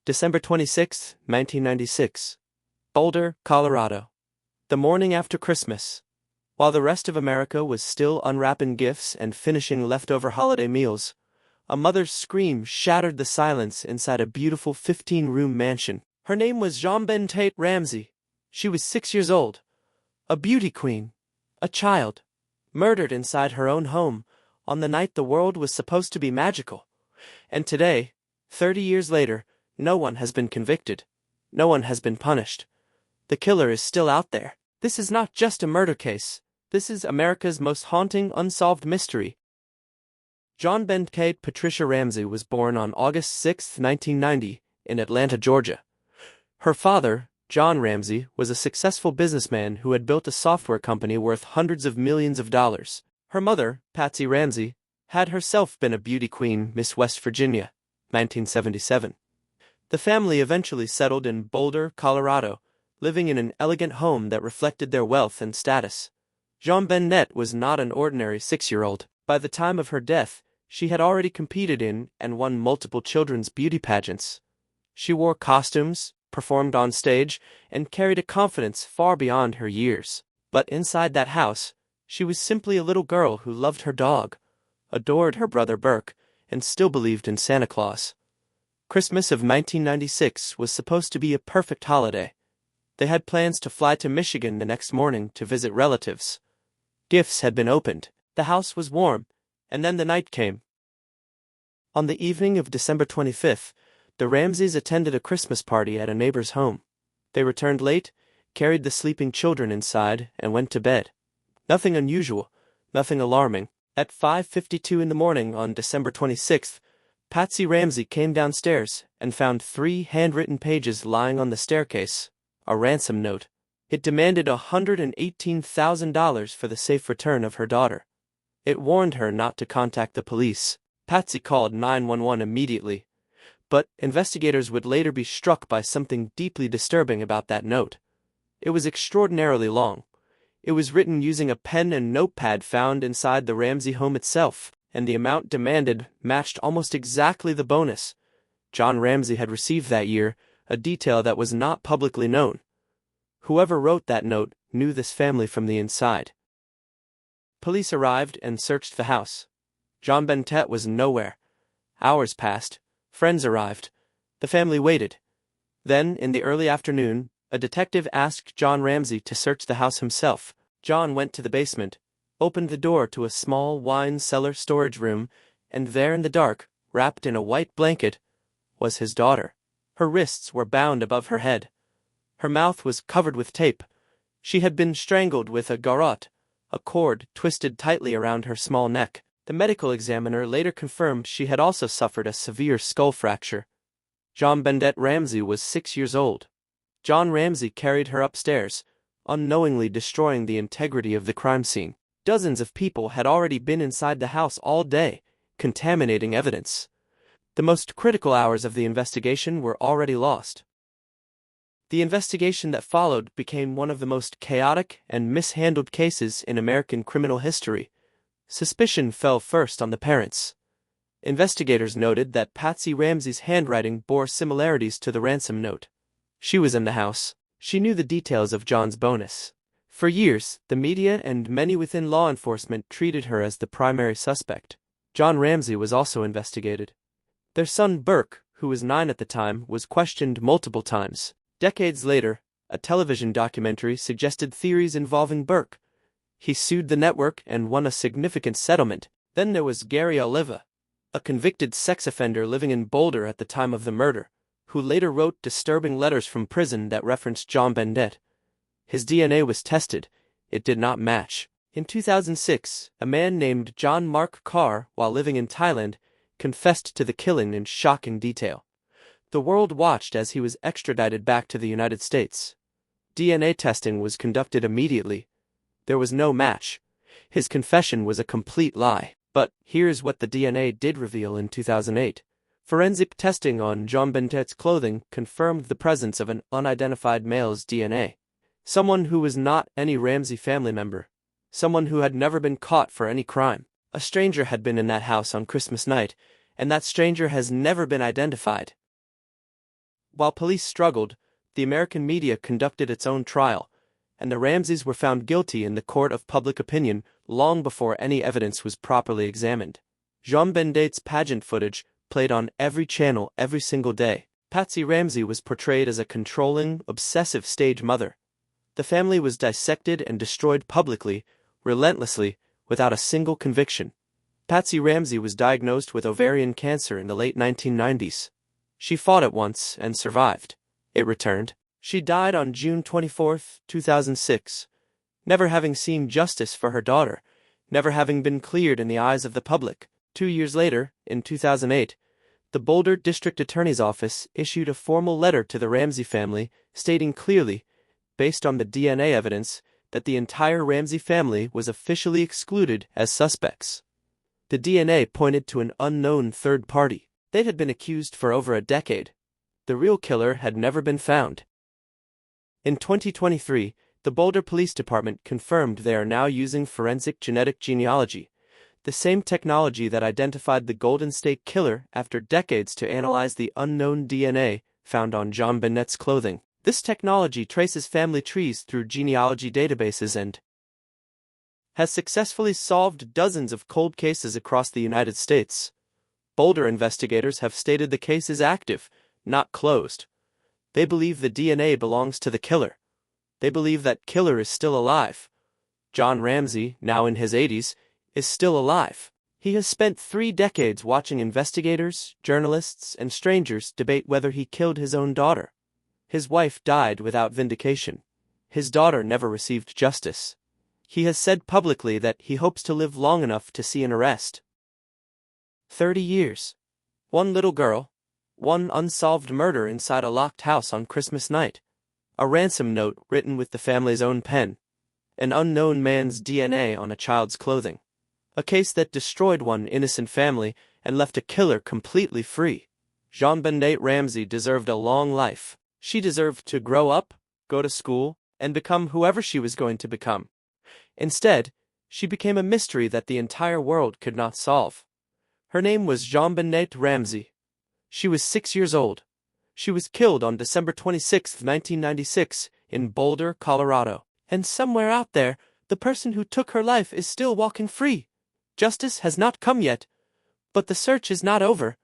December 26, 1996. Boulder, Colorado. The morning after Christmas. While the rest of America was still unwrapping gifts and finishing leftover holiday meals, a mother's scream shattered the silence inside a beautiful 15-room mansion. Her name was JonBenét Ramsey. She was 6 years old. A beauty queen. A child. Murdered inside her own home on the night the world was supposed to be magical. And today, 30 years later, no one has been convicted. No one has been punished. The killer is still out there. This is not just a murder case. This is America's most haunting unsolved mystery. JonBenét Patricia Ramsey was born on August 6, 1990, in Atlanta, Georgia. Her father, John Ramsey, was a successful businessman who had built a software company worth hundreds of millions of dollars. Her mother, Patsy Ramsey, had herself been a beauty queen, Miss West Virginia, 1977. The family eventually settled in Boulder, Colorado, living in an elegant home that reflected their wealth and status. JonBenét was not an ordinary 6-year-old. By the time of her death, she had already competed in and won multiple children's beauty pageants. She wore costumes, performed on stage, and carried a confidence far beyond her years. But inside that house, she was simply a little girl who loved her dog, adored her brother Burke, and still believed in Santa Claus. Christmas of 1996 was supposed to be a perfect holiday. They had plans to fly to Michigan the next morning to visit relatives. Gifts had been opened, the house was warm, and then the night came. On the evening of December 25th, the Ramseys attended a Christmas party at a neighbor's home. They returned late, carried the sleeping children inside, and went to bed. Nothing unusual, nothing alarming. At 5:52 in the morning on December 26th, Patsy Ramsey came downstairs and found 3 handwritten pages lying on the staircase, a ransom note. It demanded $118,000 for the safe return of her daughter. It warned her not to contact the police. Patsy called 911 immediately. But investigators would later be struck by something deeply disturbing about that note. It was extraordinarily long. It was written using a pen and notepad found inside the Ramsey home itself, and the amount demanded matched almost exactly the bonus John Ramsey had received that year, a detail that was not publicly known. Whoever wrote that note knew this family from the inside. Police arrived and searched the house. JonBenét was nowhere. Hours passed. Friends arrived. The family waited. Then, in the early afternoon, a detective asked John Ramsey to search the house himself. John went to the basement, opened the door to a small wine cellar storage room, and there in the dark, wrapped in a white blanket, was his daughter. Her wrists were bound above her head. Her mouth was covered with tape. She had been strangled with a garrote, a cord twisted tightly around her small neck. The medical examiner later confirmed she had also suffered a severe skull fracture. JonBenét Ramsey was 6 years old. John Ramsey carried her upstairs, unknowingly destroying the integrity of the crime scene. Dozens of people had already been inside the house all day, contaminating evidence. The most critical hours of the investigation were already lost. The investigation that followed became one of the most chaotic and mishandled cases in American criminal history. Suspicion fell first on the parents. Investigators noted that Patsy Ramsey's handwriting bore similarities to the ransom note. She was in the house. She knew the details of John's bonus. For years, the media and many within law enforcement treated her as the primary suspect. John Ramsey was also investigated. Their son Burke, who was 9 at the time, was questioned multiple times. Decades later, a television documentary suggested theories involving Burke. He sued the network and won a significant settlement. Then there was Gary Oliva, a convicted sex offender living in Boulder at the time of the murder, who later wrote disturbing letters from prison that referenced JonBenét. His DNA was tested. It did not match. In 2006, a man named John Mark Carr, while living in Thailand, confessed to the killing in shocking detail. The world watched as he was extradited back to the United States. DNA testing was conducted immediately. There was no match. His confession was a complete lie. But here's what the DNA did reveal in 2008. Forensic testing on JonBenét's clothing confirmed the presence of an unidentified male's DNA. Someone who was not any Ramsey family member. Someone who had never been caught for any crime. A stranger had been in that house on Christmas night, and that stranger has never been identified. While police struggled, the American media conducted its own trial, and the Ramseys were found guilty in the court of public opinion long before any evidence was properly examined. JonBenét's pageant footage played on every channel every single day. Patsy Ramsey was portrayed as a controlling, obsessive stage mother. The family was dissected and destroyed publicly, relentlessly, without a single conviction. Patsy Ramsey was diagnosed with ovarian cancer in the late 1990s. She fought it once and survived. It returned. She died on June 24, 2006, never having seen justice for her daughter, never having been cleared in the eyes of the public. 2 years later, in 2008, the Boulder District Attorney's Office issued a formal letter to the Ramsey family stating clearly, based on the DNA evidence, that the entire Ramsey family was officially excluded as suspects. The DNA pointed to an unknown third party. They had been accused for over a decade. The real killer had never been found. In 2023, the Boulder Police Department confirmed they are now using forensic genetic genealogy, the same technology that identified the Golden State Killer after decades to analyze the unknown DNA found on JonBenét's clothing. This technology traces family trees through genealogy databases and has successfully solved dozens of cold cases across the United States. Boulder investigators have stated the case is active, not closed. They believe the DNA belongs to the killer. They believe that killer is still alive. John Ramsey, now in his 80s, is still alive. He has spent 3 decades watching investigators, journalists, and strangers debate whether he killed his own daughter. His wife died without vindication. His daughter never received justice. He has said publicly that he hopes to live long enough to see an arrest. 30 years. One little girl. One unsolved murder inside a locked house on Christmas night. A ransom note written with the family's own pen. An unknown man's DNA on a child's clothing. A case that destroyed one innocent family and left a killer completely free. JonBenét Ramsey deserved a long life. She deserved to grow up, go to school, and become whoever she was going to become. Instead, she became a mystery that the entire world could not solve. Her name was JonBenét Ramsey. She was 6 years old. She was killed on December 26, 1996, in Boulder, Colorado. And somewhere out there, the person who took her life is still walking free. Justice has not come yet, but the search is not over.